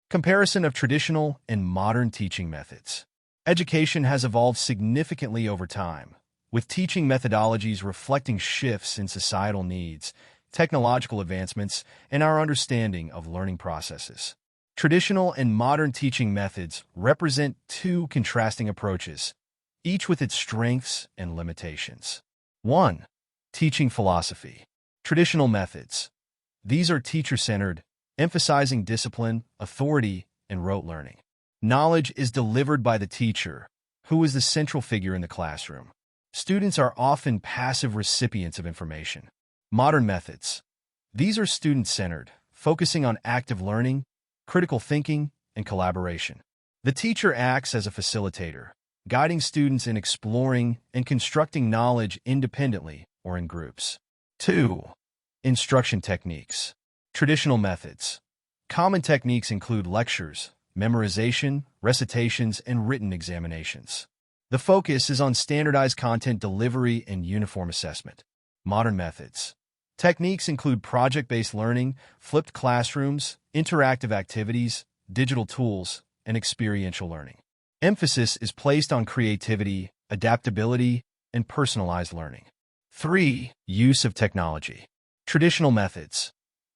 Comparison of traditional and modern teaching methods. Education has evolved significantly over time, with teaching methodologies reflecting shifts in societal needs, technological advancements, and our understanding of learning processes. Traditional and modern teaching methods represent two contrasting approaches, each with its strengths and limitations. 1. Teaching philosophy. Traditional methods. These are teacher-centered, emphasizing discipline, authority, and rote learning. Knowledge is delivered by the teacher, who is the central figure in the classroom. Students are often passive recipients of information. Modern methods. These are student-centered, focusing on active learning, critical thinking, and collaboration. The teacher acts as a facilitator, guiding students in exploring and constructing knowledge independently or in groups. 2. Instruction techniques. Traditional methods. Common techniques include lectures, memorization, recitations, and written examinations. The focus is on standardized content delivery and uniform assessment. Modern methods. Techniques include project-based learning, flipped classrooms, interactive activities, digital tools, and experiential learning. Emphasis is placed on creativity, adaptability, and personalized learning. 3. Use of technology. Traditional methods.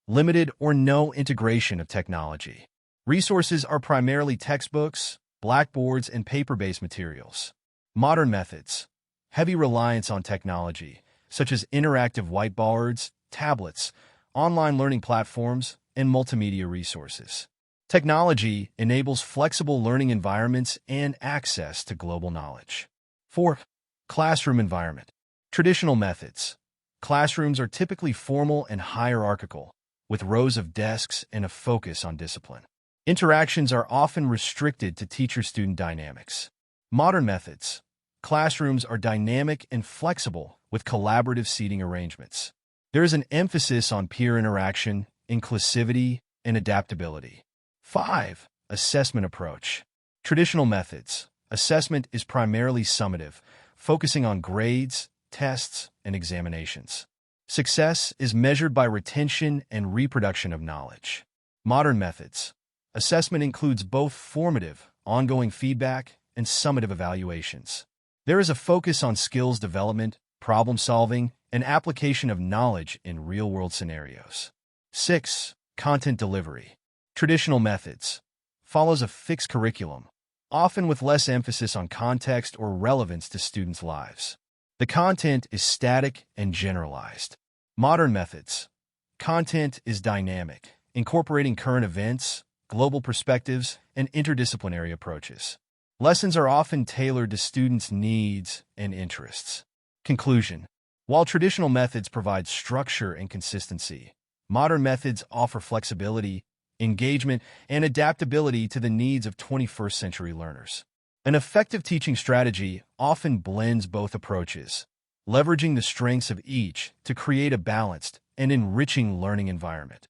Limited or no integration of technology. Resources are primarily textbooks, blackboards, and paper-based materials. Modern methods. Heavy reliance on technology, such as interactive whiteboards, tablets, online learning platforms, and multimedia resources. Technology enables flexible learning environments and access to global knowledge. 4. Classroom environment. Traditional methods. Classrooms are typically formal and hierarchical, with rows of desks and a focus on discipline. Interactions are often restricted to teacher-student dynamics. Modern methods. Classrooms are dynamic and flexible with collaborative seating arrangements. There is an emphasis on peer interaction, inclusivity, and adaptability. 5. Assessment approach. Traditional methods. Assessment is primarily summative, focusing on grades, tests, and examinations. Success is measured by retention and reproduction of knowledge. Modern methods. Assessment includes both formative, ongoing feedback, and summative evaluations. There is a focus on skills development, problem-solving, and application of knowledge in real-world scenarios. 6. Content delivery. Traditional methods. Follows a fixed curriculum, often with less emphasis on context or relevance to students' lives. The content is static and generalized. Modern methods. Content is dynamic, incorporating current events, global perspectives, and interdisciplinary approaches. Lessons are often tailored to students' needs and interests. Conclusion. While traditional methods provide structure and consistency, modern methods offer flexibility, engagement, and adaptability to the needs of 21st century learners. An effective teaching strategy often blends both approaches, leveraging the strengths of each to create a balanced and enriching learning environment.